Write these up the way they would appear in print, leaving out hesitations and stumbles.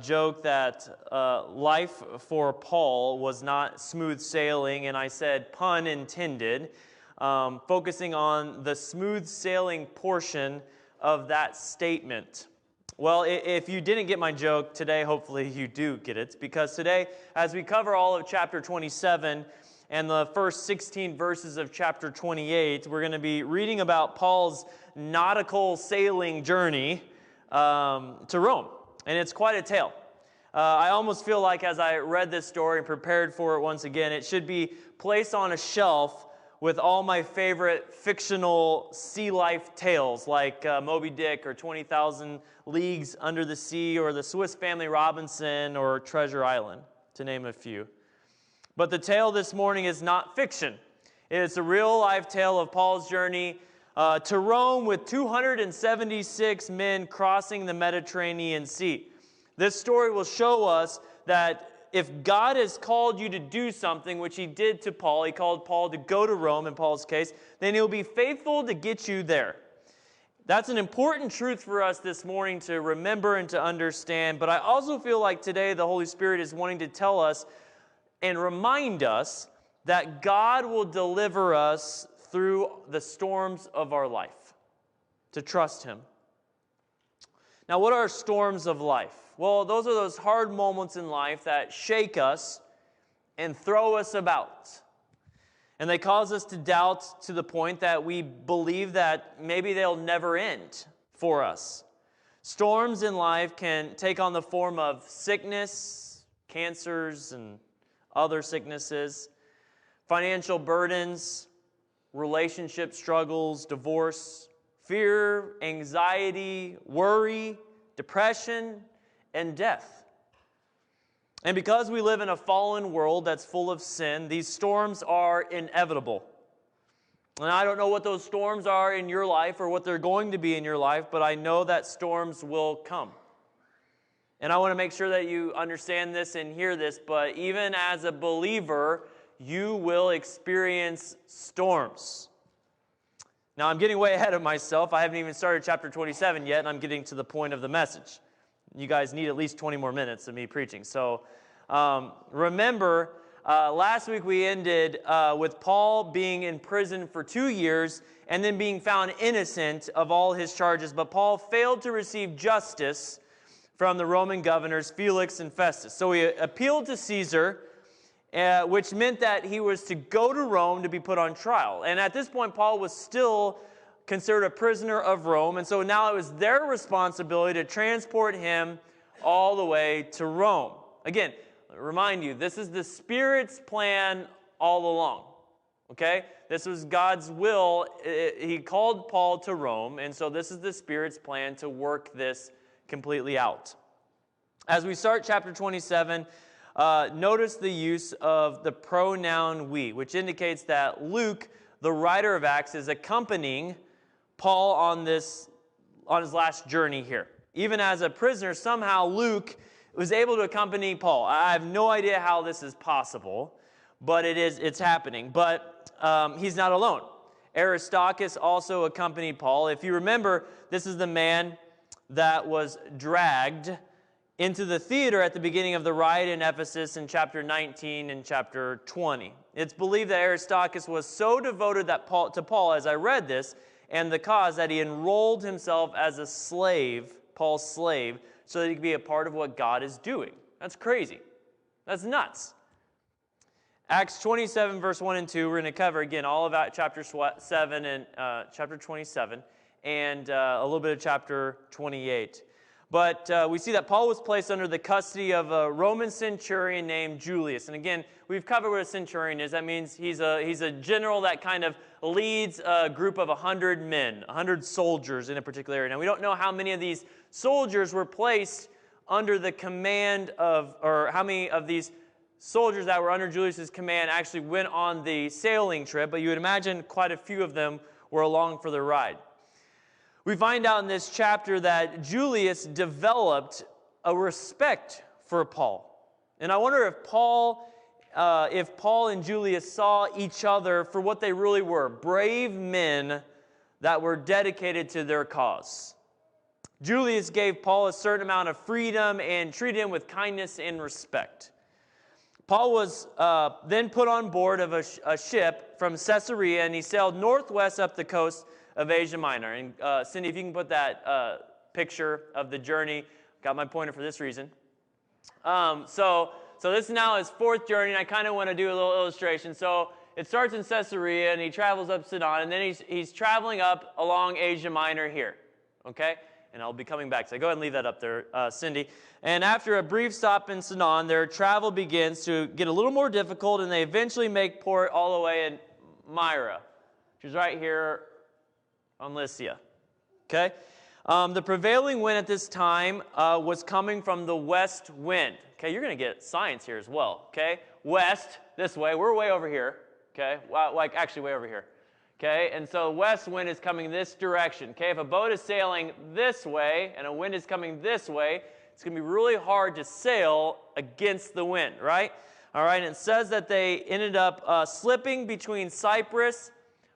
Joke that life for Paul was not smooth sailing, and I said pun intended, focusing on the smooth sailing portion of that statement. Well, if you didn't get my joke today, hopefully you do get it, because today, as we cover all of chapter 27 and the first 16 verses of chapter 28, we're going to be reading about Paul's nautical sailing journey to Rome. And it's quite a tale. I almost feel like as I read this story and prepared for it once again, it should be placed on a shelf with all my favorite fictional sea life tales like Moby Dick or 20,000 Leagues Under the Sea or the Swiss Family Robinson or Treasure Island, to name a few. But the tale this morning is not fiction. It's a real life tale of Paul's journey to Rome with 276 men crossing the Mediterranean Sea. This story will show us that if God has called you to do something, which he did to Paul, he called Paul to go to Rome in Paul's case, then he'll be faithful to get you there. That's an important truth for us this morning to remember and to understand, but I also feel like today the Holy Spirit is wanting to tell us and remind us that God will deliver us through the storms of our life, to trust him. Now, what are storms of life? Well, those are those hard moments in life that shake us and throw us about. And they cause us to doubt to the point that we believe that maybe they'll never end for us. Storms in life can take on the form of sickness, cancers, and other sicknesses, financial burdens, relationship struggles, divorce, fear, anxiety, worry, depression, and death. And because we live in a fallen world that's full of sin, these storms are inevitable. And I don't know what those storms are in your life or what they're going to be in your life, but I know that storms will come. And I want to make sure that you understand this and hear this, but even as a believer, you will experience storms. Now, I'm getting way ahead of myself. I haven't even started chapter 27 yet, and I'm getting to the point of the message. You guys need at least 20 more minutes of me preaching. So remember, last week we ended with Paul being in prison for 2 years and then being found innocent of all his charges. But Paul failed to receive justice from the Roman governors Felix and Festus. So he appealed to Caesar, which meant that he was to go to Rome to be put on trial. And at this point, Paul was still considered a prisoner of Rome, and so now it was their responsibility to transport him all the way to Rome. Again, remind you, this is the Spirit's plan all along, okay? This was God's will. He called Paul to Rome, and so this is the Spirit's plan to work this completely out. As we start chapter 27, notice the use of the pronoun we, which indicates that Luke, the writer of Acts, is accompanying Paul on his last journey here. Even as a prisoner, somehow Luke was able to accompany Paul. I have no idea how this is possible, but it's happening. But he's not alone. Aristarchus also accompanied Paul. If you remember, this is the man that was dragged into the theater at the beginning of the riot in Ephesus in chapter 19 and chapter 20. It's believed that Aristarchus was so devoted to Paul, as I read this, and the cause, that he enrolled himself as a slave, Paul's slave, so that he could be a part of what God is doing. That's crazy. That's nuts. Acts 27, verse 1 and 2, we're going to cover, again, all about chapter 7 and chapter 27, and a little bit of chapter 28. But we see that Paul was placed under the custody of a Roman centurion named Julius. And again, we've covered what a centurion is. That means he's a general that kind of leads a group of 100 men, 100 soldiers in a particular area. Now, we don't know how many of these soldiers were placed under the command of, or how many of these soldiers that were under Julius's command actually went on the sailing trip, but you would imagine quite a few of them were along for the ride. We find out in this chapter that Julius developed a respect for Paul. And I wonder if Paul and Julius saw each other for what they really were, brave men that were dedicated to their cause. Julius gave Paul a certain amount of freedom and treated him with kindness and respect. Paul was then put on board of a ship from Caesarea, and he sailed northwest up the coast of Asia Minor. And Cindy, if you can put that picture of the journey. Got my pointer for this reason. So this is now his fourth journey, and I kind of want to do a little illustration. So it starts in Caesarea, and he travels up Sidon, and then he's traveling up along Asia Minor here, okay? And I'll be coming back. So go ahead and leave that up there, Cindy. And after a brief stop in Sidon, their travel begins to get a little more difficult, and they eventually make port all the way in Myra, which is right here on Lycia, okay? The prevailing wind at this time was coming from the west wind. Okay, you're going to get science here as well, okay? West, this way. We're way over here, okay? Like actually way over here, okay? And so west wind is coming this direction, okay? If a boat is sailing this way and a wind is coming this way, it's going to be really hard to sail against the wind, right? All right, and it says that they ended up slipping between Cyprus,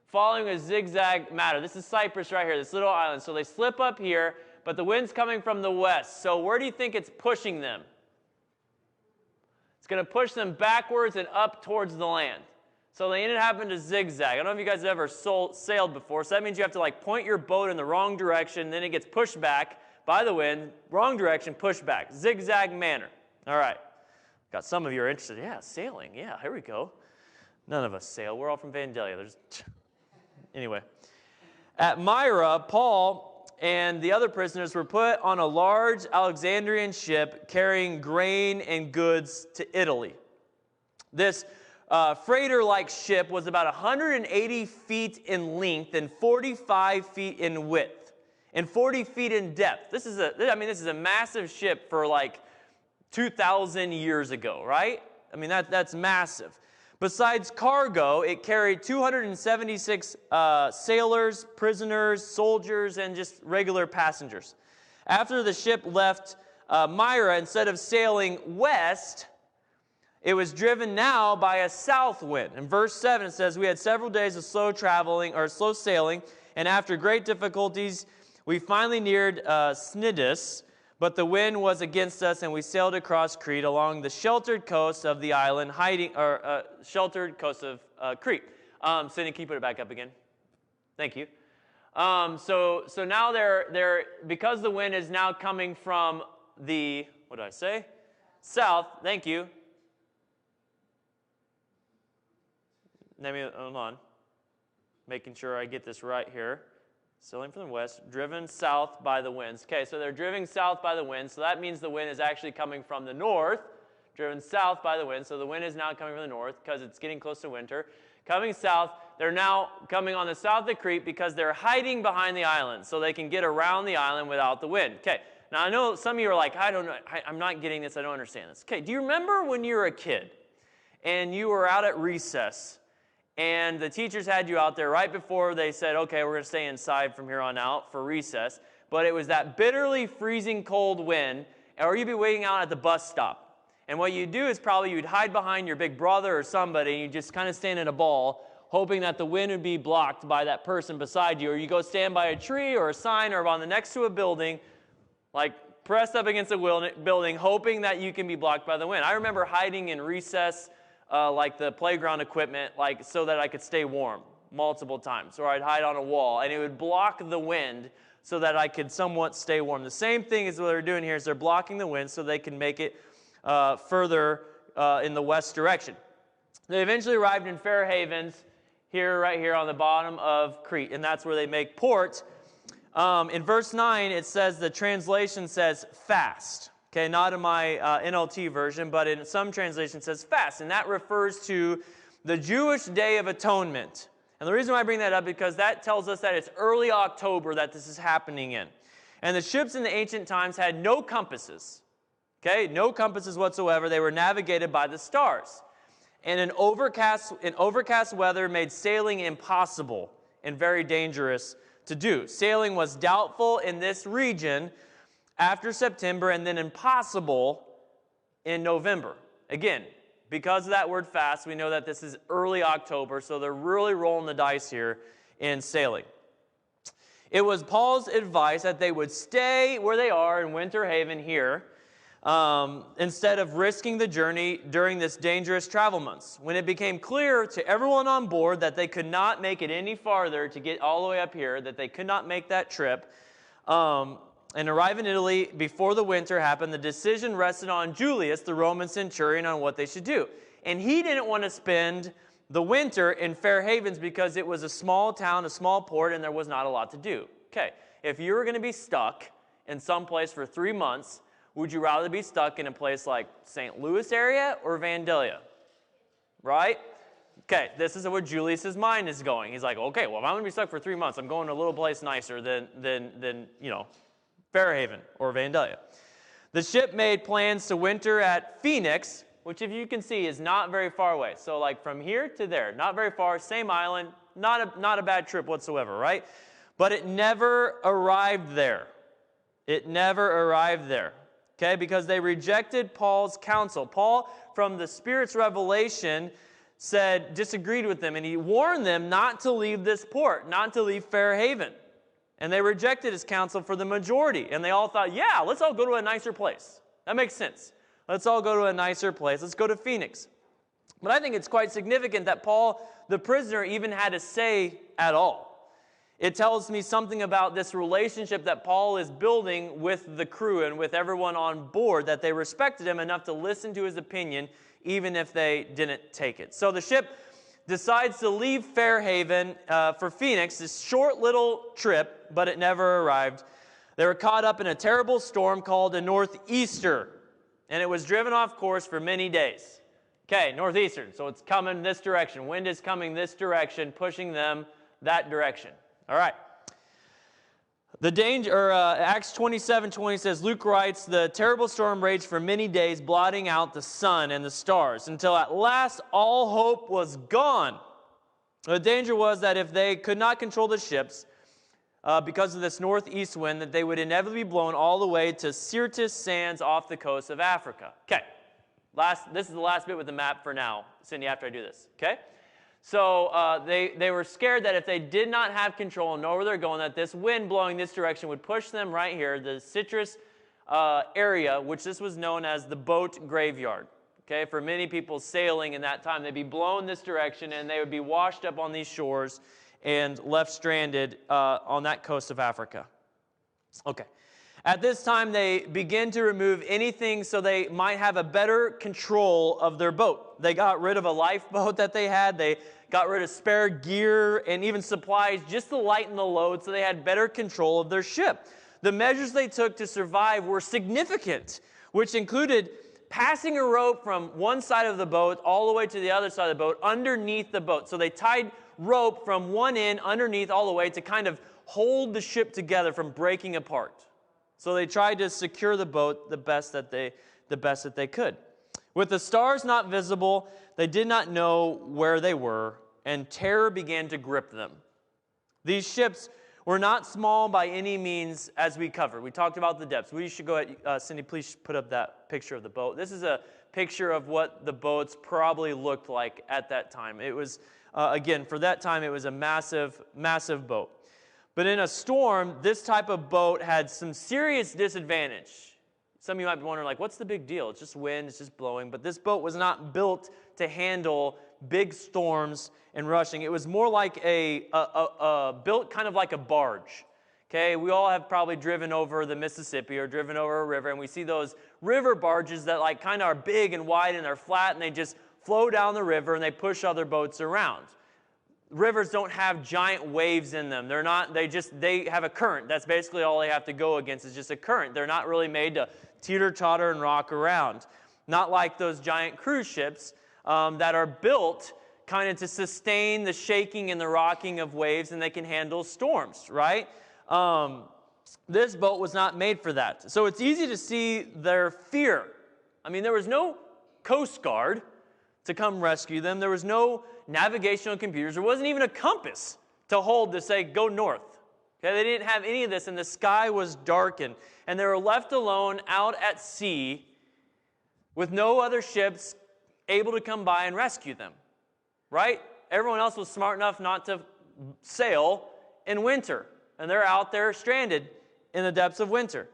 following a zigzag manner. This is Cyprus right here, this little island. So they slip up here, but the wind's coming from the west. So where do you think it's pushing them? It's going to push them backwards and up towards the land. So they ended up having to zigzag. I don't know if you guys have ever sailed before. So that means you have to like point your boat in the wrong direction, then it gets pushed back by the wind. Wrong direction, push back. Zigzag manner. All right. Got some of you are interested. Yeah, sailing. Yeah, here we go. None of us sail. We're all from Vandalia. Anyway. At Myra, Paul and the other prisoners were put on a large Alexandrian ship carrying grain and goods to Italy. This freighter-like ship was about 180 feet in length and 45 feet in width and 40 feet in depth. This is a massive ship for like 2,000 years ago, right? I mean, that's massive. Besides cargo, it carried 276 sailors, prisoners, soldiers, and just regular passengers. After the ship left Myra, instead of sailing west, it was driven now by a south wind. In verse 7, it says, "We had several days of slow sailing, and after great difficulties, we finally neared Cnidus. But the wind was against us, and we sailed across Crete along the sheltered coast of the island, sheltered coast of Crete." Cindy, can you put it back up again? Thank you. So now they're because the wind is now coming from the, what did I say? South. Thank you. Let me, hold on. Making sure I get this right here. Sailing from the west, driven south by the winds. Okay, so they're driven south by the wind, so that means the wind is actually coming from the north, driven south by the wind, so the wind is now coming from the north because it's getting close to winter. Coming south, they're now coming on the south of Crete because they're hiding behind the island, so they can get around the island without the wind. Okay, now I know some of you are like, I don't know, I'm not getting this, I don't understand this. Okay, do you remember when you were a kid and you were out at recess and the teachers had you out there right before they said, okay, we're going to stay inside from here on out for recess, but it was that bitterly freezing cold wind, or you'd be waiting out at the bus stop. And what you'd do is probably you'd hide behind your big brother or somebody, and you just kind of stand in a ball, hoping that the wind would be blocked by that person beside you, or you go stand by a tree or a sign or on the next to a building, like pressed up against a building, hoping that you can be blocked by the wind. I remember hiding in recess, like the playground equipment, like so that I could stay warm multiple times. Or I'd hide on a wall, and it would block the wind so that I could somewhat stay warm. The same thing is what they're doing here is they're blocking the wind so they can make it further in the west direction. They eventually arrived in Fair Havens, right here on the bottom of Crete, and that's where they make port. In verse 9, it says, the translation says fast. Okay, not in my NLT version, but in some translation it says fast, and that refers to the Jewish Day of Atonement. And the reason why I bring that up is because that tells us that it's early October that this is happening in. And the ships in the ancient times had no compasses. Okay, no compasses whatsoever. They were navigated by the stars. And an overcast weather made sailing impossible and very dangerous to do. Sailing was doubtful in this region after September, and then impossible in November. Again, because of that word fast, we know that this is early October, so they're really rolling the dice here in sailing. It was Paul's advice that they would stay where they are in Winter Haven here, instead of risking the journey during this dangerous travel months. When it became clear to everyone on board that they could not make it any farther to get all the way up here, that they could not make that trip, and arrive in Italy before the winter happened, the decision rested on Julius, the Roman centurion, on what they should do. And he didn't want to spend the winter in Fair Havens because it was a small town, a small port, and there was not a lot to do. Okay, if you were going to be stuck in some place for 3 months, would you rather be stuck in a place like St. Louis area or Vandalia? Right? Okay, this is where Julius's mind is going. He's like, okay, well, if I'm going to be stuck for 3 months, I'm going to a little place nicer than Fairhaven or Vandalia. The ship made plans to winter at Phoenix, which, if you can see, is not very far away. So like from here to there, not very far, same island, not a bad trip whatsoever, right? But it never arrived there. It never arrived there, okay, because they rejected Paul's counsel. Paul, from the Spirit's revelation, disagreed with them, and he warned them not to leave this port, not to leave Fair Haven. And they rejected his counsel for the majority, and they all thought, yeah, let's all go to a nicer place. That makes sense. Let's all go to a nicer place. Let's go to Phoenix. But I think it's quite significant that Paul, the prisoner, even had a say at all. It tells me something about this relationship that Paul is building with the crew and with everyone on board, that they respected him enough to listen to his opinion, even if they didn't take it. So the ship decides to leave Fair Haven for Phoenix, this short little trip, but it never arrived. They were caught up in a terrible storm called a northeaster, and it was driven off course for many days. Okay, northeastern, so it's coming this direction. Wind is coming this direction, pushing them that direction. All right. Acts 27:20 says, Luke writes, the terrible storm raged for many days, blotting out the sun and the stars, until at last all hope was gone. The danger was that if they could not control the ships, because of this northeast wind, that they would inevitably be blown all the way to Syrtis Sands off the coast of Africa. Okay, this is the last bit with the map for now, Cindy, after I do this, okay? So they were scared that if they did not have control and know where they're going, that this wind blowing this direction would push them right here, the Syrtis area, which this was known as the boat graveyard. Okay, for many people sailing in that time, they'd be blown this direction and they would be washed up on these shores and left stranded on that coast of Africa. Okay. At this time, they begin to remove anything so they might have a better control of their boat. They got rid of a lifeboat that they had. They got rid of spare gear and even supplies just to lighten the load so they had better control of their ship. The measures they took to survive were significant, which included passing a rope from one side of the boat all the way to the other side of the boat underneath the boat. So they tied rope from one end underneath all the way to kind of hold the ship together from breaking apart. So they tried to secure the boat the best that they could. With the stars not visible, they did not know where they were, and terror began to grip them. These ships were not small by any means, as we covered. We talked about the depths. We should go ahead, Cindy, please put up that picture of the boat. This is a picture of what the boats probably looked like at that time. It was, again, for that time, it was a massive, massive boat. But in a storm, this type of boat had some serious disadvantage. Some of you might be wondering, like, what's the big deal? It's just wind, it's just blowing. But this boat was not built to handle big storms and rushing. It was more like built kind of like a barge. Okay, we all have probably driven over the Mississippi or driven over a river, and we see those river barges that like kind of are big and wide and they're flat, and they just flow down the river and they push other boats around. Rivers don't have giant waves in them. They have a current. That's basically all they have to go against is just a current. They're not really made to teeter-totter and rock around. Not like those giant cruise ships that are built kind of to sustain the shaking and the rocking of waves, and they can handle storms, right? This boat was not made for that. So it's easy to see their fear. I mean, there was no Coast Guard to come rescue them. There was no navigational computers. There wasn't even a compass to hold to say, go north. Okay, they didn't have any of this, and the sky was darkened. And they were left alone out at sea with no other ships able to come by and rescue them. Right? Everyone else was smart enough not to sail in winter. and they're out there stranded in the depths of winter.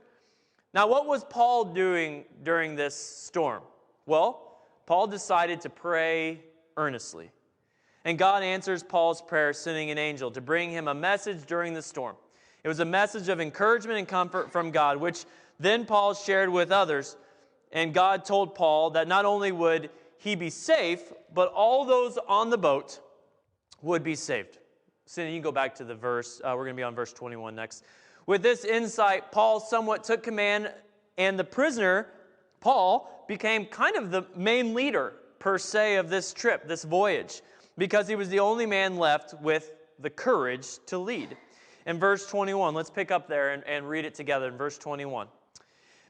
Now, what was Paul doing during this storm? Well, Paul decided to pray earnestly. And God answers Paul's prayer, sending an angel to bring him a message during the storm. It was a message of encouragement and comfort from God, which then Paul shared with others. And God told Paul that not only would he be safe, but all those on the boat would be saved. Cindy, you can go back to the verse. We're going to be on verse 21 next. With this insight, Paul somewhat took command, and the prisoner, Paul, became kind of the main leader, per se, of this trip, this voyage, because he was the only man left with the courage to lead. In verse 21, let's pick up there and read it together in verse 21.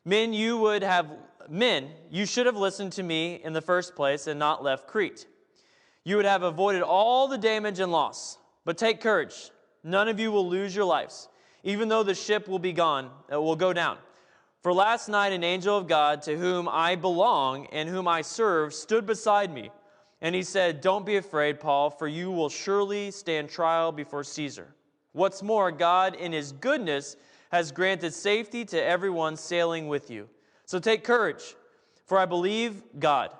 Men, you should have listened to me in the first place and not left Crete. You would have avoided all the damage and loss. But take courage. None of you will lose your lives, even though the ship will go down. For last night an angel of God, to whom I belong and whom I serve, stood beside me. And he said, don't be afraid, Paul, for you will surely stand trial before Caesar. What's more, God in his goodness has granted safety to everyone sailing with you. So take courage, for I believe God.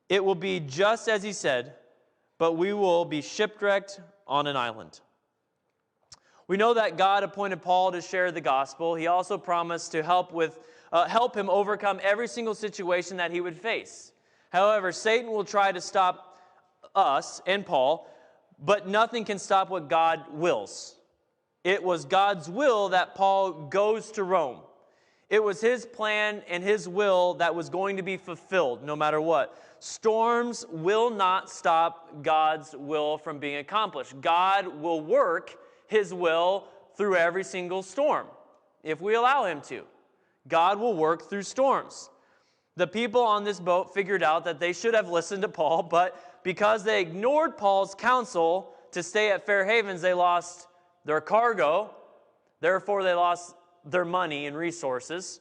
It will be just as he said, but we will be shipwrecked on an island. We know that God appointed Paul to share the gospel. He also promised to help him overcome every single situation that he would face. However, Satan will try to stop us and Paul, but nothing can stop what God wills. It was God's will that Paul goes to Rome. It was his plan and his will that was going to be fulfilled no matter what. Storms will not stop God's will from being accomplished. God will work his will through every single storm if we allow him to. God will work through storms. The people on this boat figured out that they should have listened to Paul, but because they ignored Paul's counsel to stay at Fair Havens, they lost their cargo. Therefore, they lost their money and resources.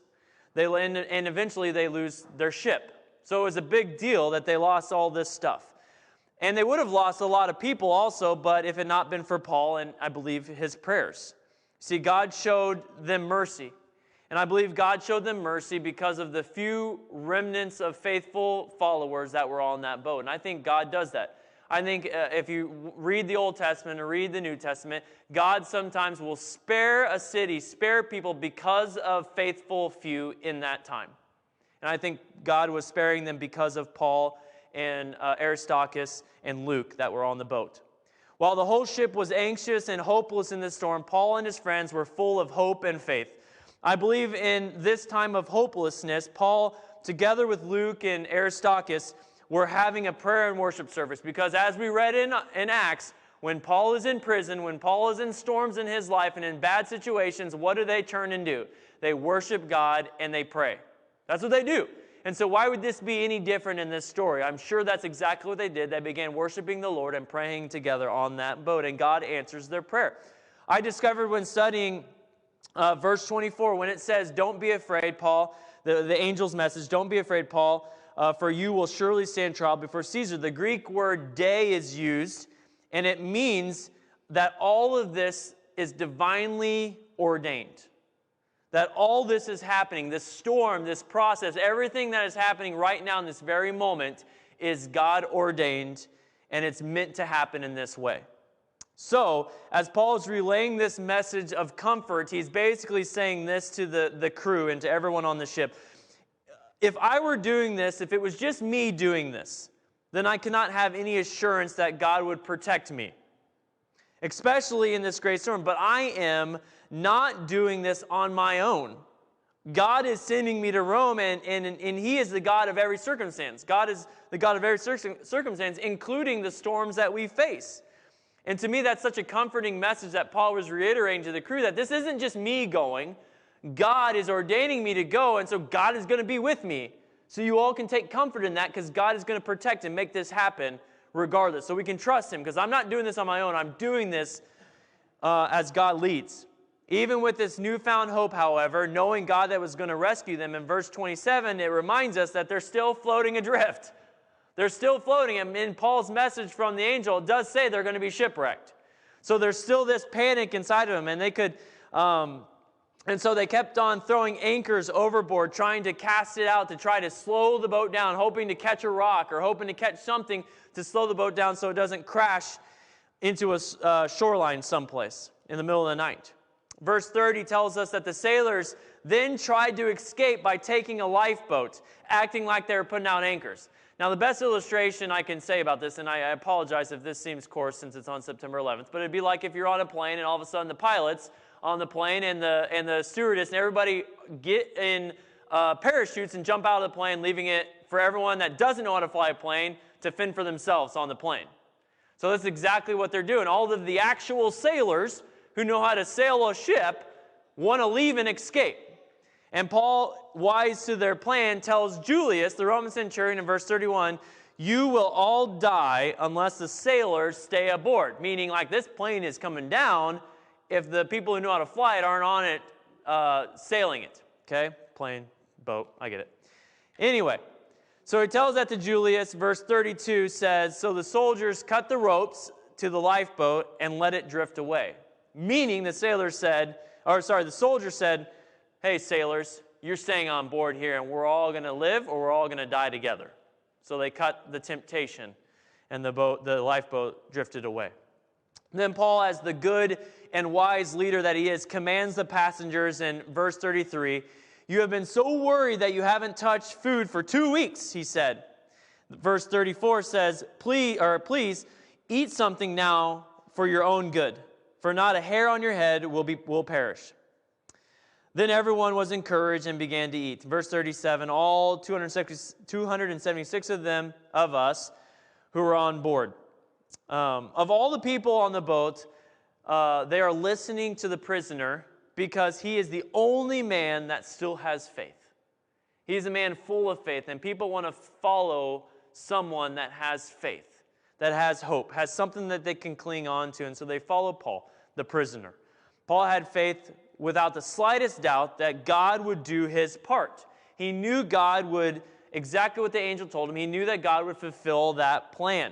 And eventually they lose their ship. So it was a big deal that they lost all this stuff. And they would have lost a lot of people also, but if it had not been for Paul and I believe his prayers. See, God showed them mercy. And I believe God showed them mercy because of the few remnants of faithful followers that were on that boat. And I think God does that. I think if you read the Old Testament or read the New Testament, God sometimes will spare a city, spare people because of faithful few in that time. And I think God was sparing them because of Paul and Aristarchus and Luke that were on the boat. While the whole ship was anxious and hopeless in the storm, Paul and his friends were full of hope and faith. I believe in this time of hopelessness, Paul, together with Luke and Aristarchus, were having a prayer and worship service. Because as we read in Acts, when Paul is in prison, when Paul is in storms in his life and in bad situations, what do they turn and do? They worship God and they pray. That's what they do. And so why would this be any different in this story? I'm sure that's exactly what they did. They began worshiping the Lord and praying together on that boat, and God answers their prayer. I discovered when studying verse 24, when it says, don't be afraid, Paul, the angel's message, don't be afraid, Paul, for you will surely stand trial before Caesar. The Greek word day is used, and it means that all of this is divinely ordained. That all this is happening, this storm, this process, everything that is happening right now in this very moment is God ordained, and it's meant to happen in this way. So, as Paul is relaying this message of comfort, he's basically saying this to the crew and to everyone on the ship. If I were doing this, if it was just me doing this, then I cannot have any assurance that God would protect me, especially in this great storm. But I am not doing this on my own. God is sending me to Rome, and He is the God of every circumstance. God is the God of every circumstance, including the storms that we face. And to me, that's such a comforting message that Paul was reiterating to the crew, that this isn't just me going. God is ordaining me to go, and so God is going to be with me. So you all can take comfort in that, because God is going to protect and make this happen regardless. So we can trust Him, because I'm not doing this on my own. I'm doing this as God leads. Even with this newfound hope, however, knowing God that was going to rescue them, in verse 27, it reminds us that they're still floating adrift. They're still floating. And in Paul's message from the angel, it does say they're going to be shipwrecked. So there's still this panic inside of them, and and so they kept on throwing anchors overboard, trying to cast it out to try to slow the boat down, hoping to catch a rock or hoping to catch something to slow the boat down so it doesn't crash into a shoreline someplace in the middle of the night. Verse 30 tells us that the sailors then tried to escape by taking a lifeboat, acting like they were putting out anchors. Now, the best illustration I can say about this, and I apologize if this seems coarse since it's on September 11th, but it'd be like if you're on a plane and all of a sudden the pilots on the plane and the stewardess and everybody get in parachutes and jump out of the plane, leaving it for everyone that doesn't know how to fly a plane to fend for themselves on the plane. So that's exactly what they're doing. All of the actual sailors who know how to sail a ship want to leave and escape. And Paul, wise to their plan, tells Julius, the Roman centurion, in verse 31, you will all die unless the sailors stay aboard. Meaning, like, this plane is coming down if the people who know how to fly it aren't on it sailing it. Okay? Plane, boat, I get it. Anyway, so he tells that to Julius. Verse 32 says, so the soldiers cut the ropes to the lifeboat and let it drift away. Meaning the soldier said, hey, sailors, you're staying on board here, and we're all going to live or we're all going to die together. So they cut the temptation, and the lifeboat drifted away. Then Paul, as the good and wise leader that he is, commands the passengers in verse 33, you have been so worried that you haven't touched food for 2 weeks, he said. Verse 34 says, please eat something now for your own good, for not a hair on your head will perish. Then everyone was encouraged and began to eat. Verse 37, all 276 of us who were on board. Of all the people on the boat, they are listening to the prisoner because he is the only man that still has faith. He's a man full of faith, and people want to follow someone that has faith, that has hope, has something that they can cling on to, and so they follow Paul, the prisoner. Paul had faith without the slightest doubt that God would do his part. He knew God would, exactly what the angel told him, he knew that God would fulfill that plan.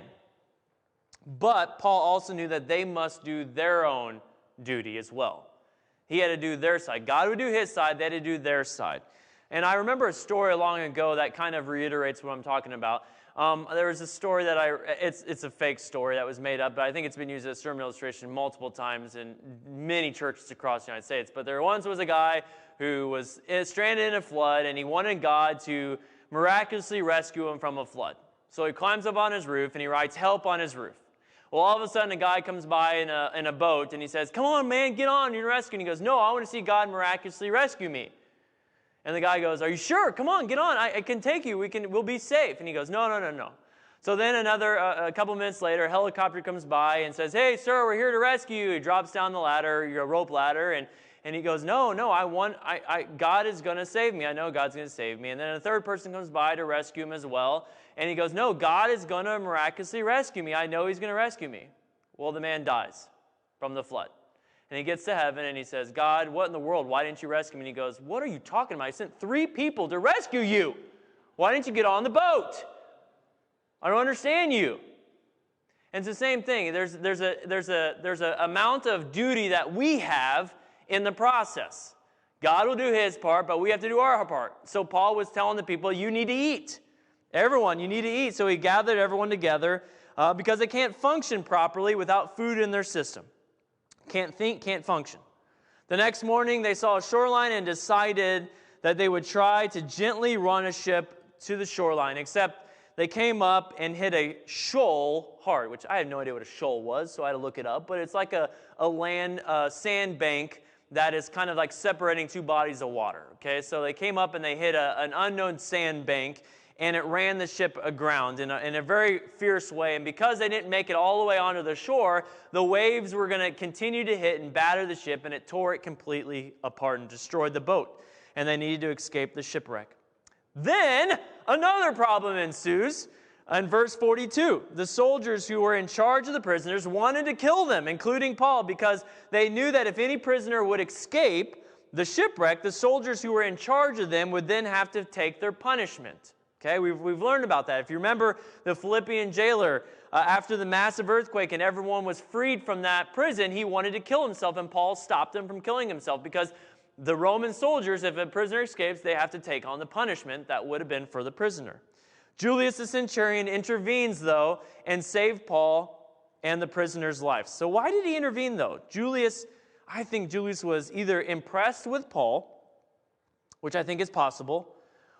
But Paul also knew that they must do their own duty as well. He had to do their side. God would do his side, they had to do their side. And I remember a story long ago that kind of reiterates what I'm talking about. There was a story that it's a fake story that was made up, but I think it's been used as a sermon illustration multiple times in many churches across the United States. But there once was a guy who was stranded in a flood, and he wanted God to miraculously rescue him from a flood. So he climbs up on his roof, and he writes, help on his roof. Well, all of a sudden, a guy comes by in a boat, and he says, come on, man, get on, you're rescuing. He goes, no, I want to see God miraculously rescue me. And the guy goes, are you sure? Come on, get on. I can take you. We'll be safe. And he goes, no. So then a couple minutes later, a helicopter comes by and says, hey, sir, we're here to rescue you. He drops down the ladder, your rope ladder, and he goes, no, God is going to save me. I know God's going to save me. And then a third person comes by to rescue him as well. And he goes, no, God is going to miraculously rescue me. I know he's going to rescue me. Well, the man dies from the flood. And he gets to heaven and he says, God, what in the world? Why didn't you rescue me? And he goes, what are you talking about? I sent 3 people to rescue you. Why didn't you get on the boat? I don't understand you. And it's the same thing. There's a amount of duty that we have in the process. God will do his part, but we have to do our part. So Paul was telling the people, you need to eat. Everyone, you need to eat. So he gathered everyone together because they can't function properly without food in their system. Can't think, can't function. The next morning, they saw a shoreline and decided that they would try to gently run a ship to the shoreline, except they came up and hit a shoal hard, which I had no idea what a shoal was, so I had to look it up. But it's like a sand bank that is kind of like separating 2 bodies of water. Okay, so they came up and they hit an unknown sand bank, and it ran the ship aground in a very fierce way. And because they didn't make it all the way onto the shore, the waves were going to continue to hit and batter the ship, and it tore it completely apart and destroyed the boat. And they needed to escape the shipwreck. Then another problem ensues. In verse 42, the soldiers who were in charge of the prisoners wanted to kill them, including Paul, because they knew that if any prisoner would escape the shipwreck, the soldiers who were in charge of them would then have to take their punishment. Okay, we've learned about that. If you remember the Philippian jailer, after the massive earthquake and everyone was freed from that prison, he wanted to kill himself, and Paul stopped him from killing himself because the Roman soldiers, if a prisoner escapes, they have to take on the punishment that would have been for the prisoner. Julius the centurion intervenes, though, and saved Paul and the prisoner's life. So why did he intervene, though? I think Julius was either impressed with Paul, which I think is possible,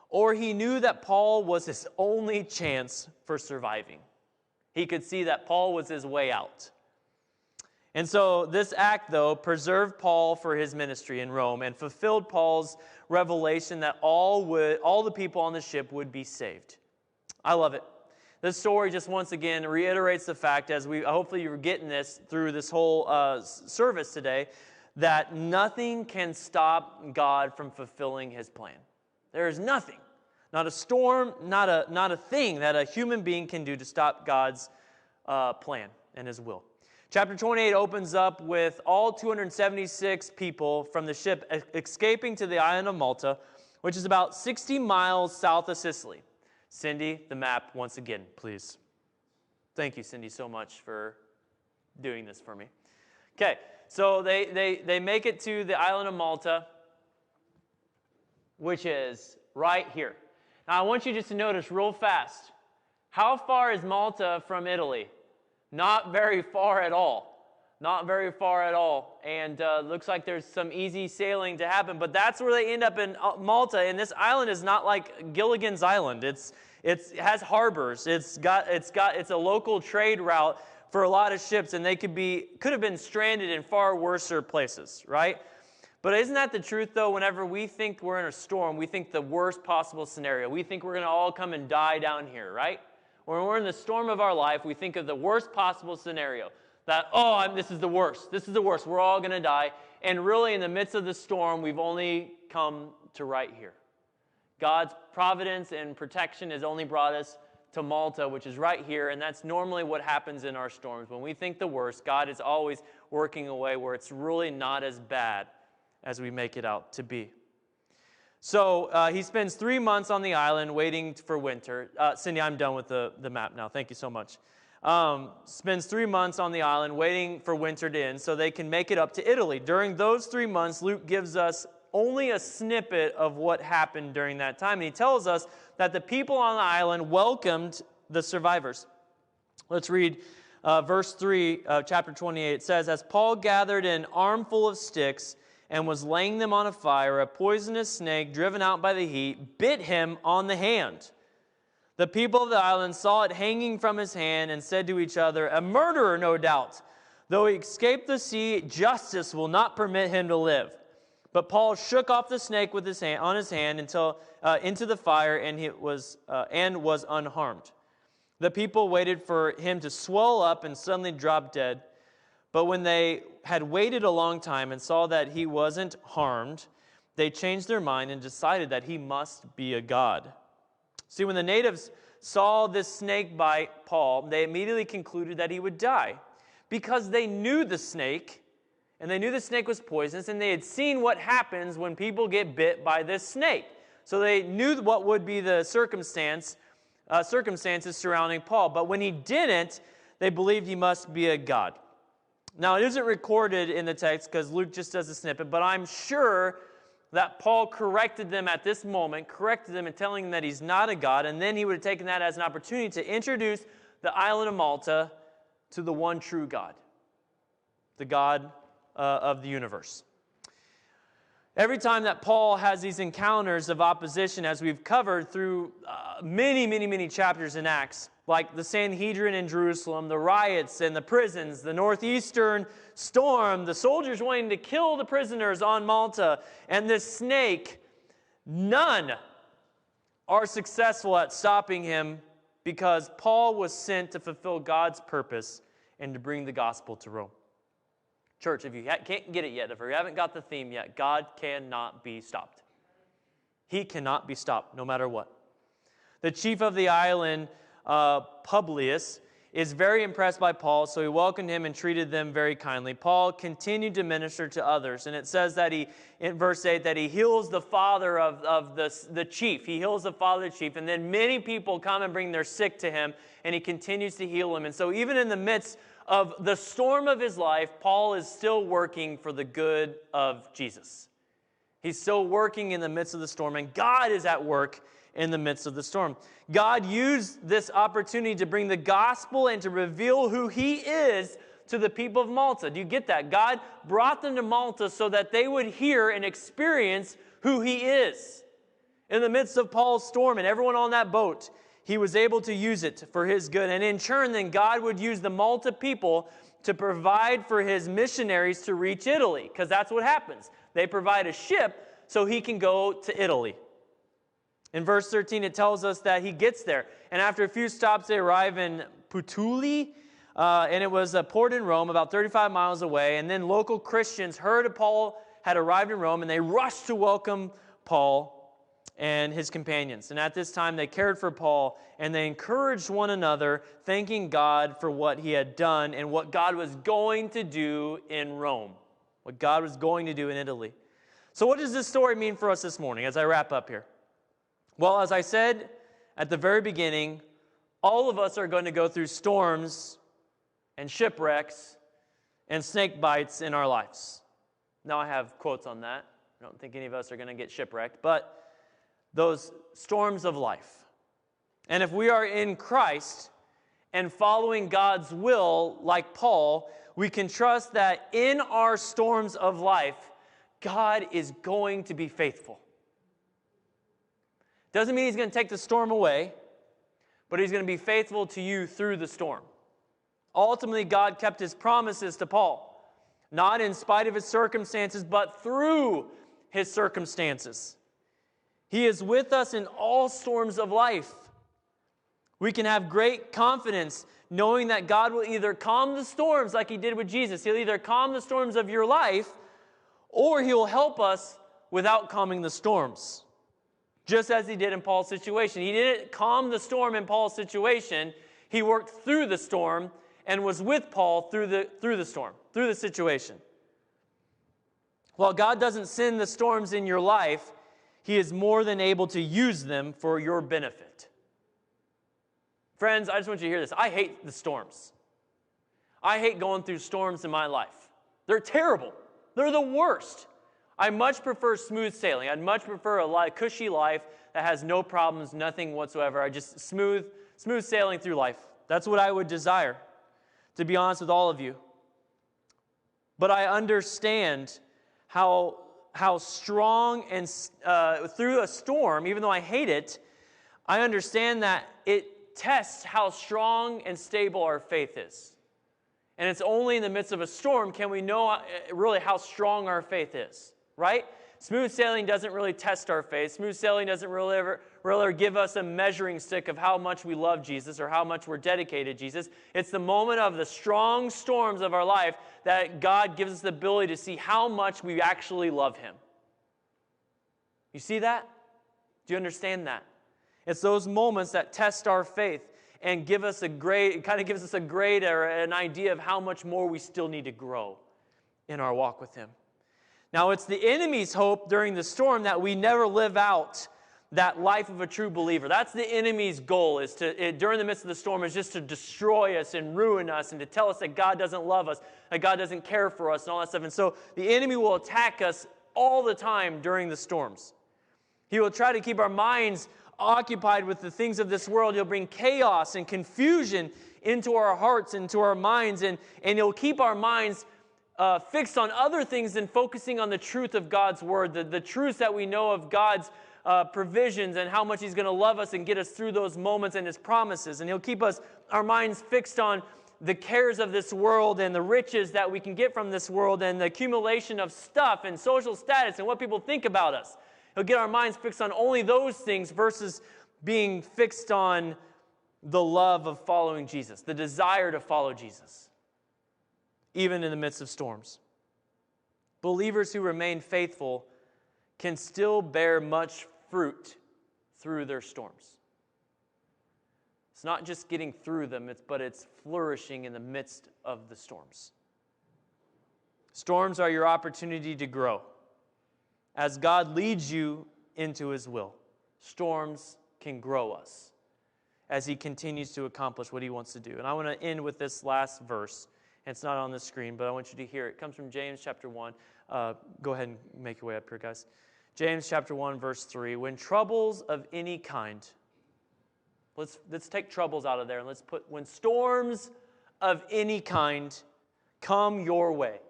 or he knew that Paul was his only chance for surviving. He could see that Paul was his way out. And so this act, though, preserved Paul for his ministry in Rome and fulfilled Paul's revelation that all the people on the ship would be saved. I love it. This story just once again reiterates the fact, as hopefully you're getting this through this whole service today, that nothing can stop God from fulfilling his plan. There is nothing, not a storm, not a thing that a human being can do to stop God's plan and his will. Chapter 28 opens up with all 276 people from the ship escaping to the island of Malta, which is about 60 miles south of Sicily. Cindy, the map once again, please. Thank you, Cindy, so much for doing this for me. Okay, so they make it to the island of Malta, which is right here. Now, I want you just to notice real fast, how far is Malta from Italy? Not very far at all. Not very far at all. And looks like there's some easy sailing to happen. But that's where they end up in Malta. And this island is not like Gilligan's Island. It has harbors. It's a local trade route for a lot of ships. And they could have been stranded in far worse places, right? But isn't that the truth, though? Whenever we think we're in a storm, we think the worst possible scenario. We think we're going to all come and die down here, right? When we're in the storm of our life, we think of the worst possible scenario. That, this is the worst. This is the worst. We're all going to die. And really, in the midst of the storm, we've only come to right here. God's providence and protection has only brought us to Malta, which is right here. And that's normally what happens in our storms. When we think the worst, God is always working a way where it's really not as bad as we make it out to be. So he spends 3 months on the island waiting for winter. Cindy, I'm done with the map now. Thank you so much. Spends 3 months on the island waiting for winter to end so they can make it up to Italy. During those 3 months, Luke gives us only a snippet of what happened during that time. And he tells us that the people on the island welcomed the survivors. Let's read verse 3 of chapter 28. It says, "As Paul gathered an armful of sticks and was laying them on a fire, a poisonous snake, driven out by the heat, bit him on the hand. The people of the island saw it hanging from his hand and said to each other, 'A murderer, no doubt. Though he escaped the sea, justice will not permit him to live.' But Paul shook off the snake with his hand until into the fire, and was unharmed. The people waited for him to swell up and suddenly drop dead. But when they had waited a long time and saw that he wasn't harmed, they changed their mind and decided that he must be a god." See, when the natives saw this snake bite Paul, they immediately concluded that he would die because they knew the snake, and they knew the snake was poisonous, and they had seen what happens when people get bit by this snake. So they knew what would be the circumstances surrounding Paul. But when he didn't, they believed he must be a god. Now, it isn't recorded in the text because Luke just does a snippet, but I'm sure that Paul corrected them at this moment, corrected them and telling them that he's not a god, and then he would have taken that as an opportunity to introduce the island of Malta to the one true God, the God of the universe. Every time that Paul has these encounters of opposition, as we've covered through many chapters in Acts, like the Sanhedrin in Jerusalem, the riots and the prisons, the northeastern storm, the soldiers wanting to kill the prisoners on Malta, and this snake, none are successful at stopping him because Paul was sent to fulfill God's purpose and to bring the gospel to Rome. Church, if you can't get it yet, if you haven't got the theme yet, God cannot be stopped. He cannot be stopped, no matter what. The chief of the island, Publius, is very impressed by Paul, so he welcomed him and treated them very kindly. Paul continued to minister to others, and it says that in verse 8, that he heals the father of the chief. He heals the father of the chief, and then many people come and bring their sick to him, and he continues to heal them. And so even in the midst of the storm of his life, Paul is still working for the good of Jesus. He's still working in the midst of the storm, and God is at work in the midst of the storm. God used this opportunity to bring the gospel and to reveal who he is to the people of Malta. Do you get that? God brought them to Malta so that they would hear and experience who he is. In the midst of Paul's storm and everyone on that boat, he was able to use it for his good. And in turn, then God would use the Malta people to provide for his missionaries to reach Italy, because that's what happens. They provide a ship so he can go to Italy. In verse 13, it tells us that he gets there. And after a few stops, they arrive in Puteoli, and it was a port in Rome, about 35 miles away. And then local Christians heard that Paul had arrived in Rome, and they rushed to welcome Paul and his companions. And at this time, they cared for Paul, and they encouraged one another, thanking God for what he had done and what God was going to do in Rome, what God was going to do in Italy. So what does this story mean for us this morning as I wrap up here? Well, as I said at the very beginning, all of us are going to go through storms and shipwrecks and snake bites in our lives. Now I have quotes on that. I don't think any of us are going to get shipwrecked, but those storms of life. And if we are in Christ and following God's will like Paul, we can trust that in our storms of life, God is going to be faithful. Doesn't mean he's going to take the storm away, but he's going to be faithful to you through the storm. Ultimately, God kept his promises to Paul, not in spite of his circumstances, but through his circumstances. He is with us in all storms of life. We can have great confidence knowing that God will either calm the storms like he did with Jesus. He'll either calm the storms of your life, or he will help us without calming the storms. Just as he did in Paul's situation. He didn't calm the storm in Paul's situation. He worked through the storm and was with Paul through the storm, through the situation. While God doesn't send the storms in your life, he is more than able to use them for your benefit. Friends, I just want you to hear this. I hate the storms. I hate going through storms in my life. They're terrible. They're the worst. I much prefer smooth sailing. I'd much prefer a cushy life that has no problems, nothing whatsoever. I just smooth sailing through life. That's what I would desire, to be honest with all of you. But I understand how strong and through a storm, even though I hate it, I understand that it tests how strong and stable our faith is. And it's only in the midst of a storm can we know really how strong our faith is. Right? Smooth sailing doesn't really test our faith. Smooth sailing doesn't really ever give us a measuring stick of how much we love Jesus or how much we're dedicated to Jesus. It's the moment of the strong storms of our life that God gives us the ability to see how much we actually love him. You see that? Do you understand that? It's those moments that test our faith and give us a grade or an idea of how much more we still need to grow in our walk with him. Now, it's the enemy's hope during the storm that we never live out that life of a true believer. That's the enemy's goal, during the midst of the storm, is just to destroy us and ruin us and to tell us that God doesn't love us, that God doesn't care for us and all that stuff. And so the enemy will attack us all the time during the storms. He will try to keep our minds occupied with the things of this world. He'll bring chaos and confusion into our hearts, into our minds, and he'll keep our minds fixed on other things than focusing on the truth of God's word, the truths that we know of God's provisions and how much he's going to love us and get us through those moments and his promises. And he'll keep our minds fixed on the cares of this world and the riches that we can get from this world and the accumulation of stuff and social status and what people think about us. He'll get our minds fixed on only those things versus being fixed on the love of following Jesus, the desire to follow Jesus, even in the midst of storms. Believers who remain faithful can still bear much fruit through their storms. It's not just getting through them, but it's flourishing in the midst of the storms. Storms are your opportunity to grow. As God leads you into His will, storms can grow us as He continues to accomplish what He wants to do. And I want to end with this last verse. And it's not on the screen, but I want you to hear it. It comes from James chapter 1. Go ahead and make your way up here, guys. James chapter 1, verse 3. When troubles of any kind, let's take troubles out of there and let's put, when storms of any kind come your way,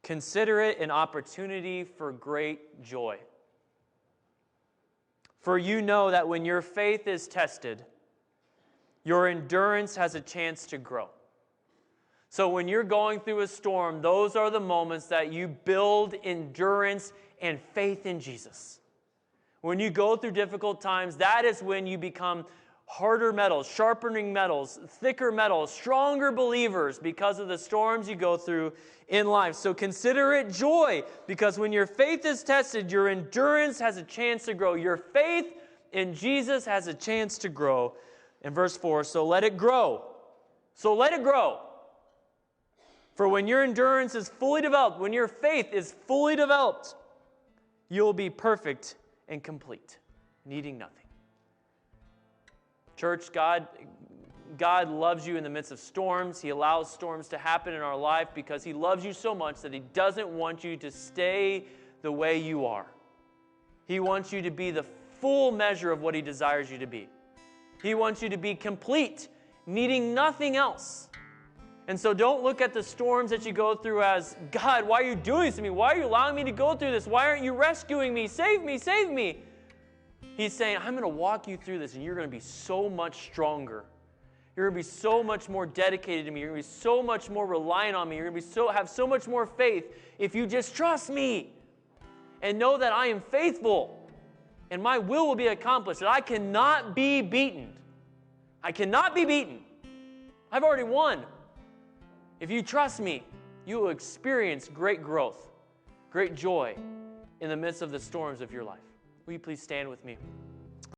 consider it an opportunity for great joy. For you know that when your faith is tested, your endurance has a chance to grow. So when you're going through a storm, those are the moments that you build endurance and faith in Jesus. When you go through difficult times, that is when you become harder metals, sharpening metals, thicker metals, stronger believers because of the storms you go through in life. So consider it joy, because when your faith is tested, your endurance has a chance to grow. Your faith in Jesus has a chance to grow. In verse 4, so let it grow. So let it grow. For when your endurance is fully developed, when your faith is fully developed, you'll be perfect and complete, needing nothing. Church, God loves you in the midst of storms. He allows storms to happen in our life because He loves you so much that He doesn't want you to stay the way you are. He wants you to be the full measure of what He desires you to be. He wants you to be complete, needing nothing else. And so don't look at the storms that you go through as, God, why are you doing this to me? Why are you allowing me to go through this? Why aren't you rescuing me? Save me, save me. He's saying, I'm going to walk you through this, and you're going to be so much stronger. You're going to be so much more dedicated to me. You're going to be so much more reliant on me. You're going to have so much more faith if you just trust me and know that I am faithful and my will be accomplished, that I cannot be beaten. I cannot be beaten. I've already won. If you trust me, you will experience great growth, great joy in the midst of the storms of your life. Will you please stand with me?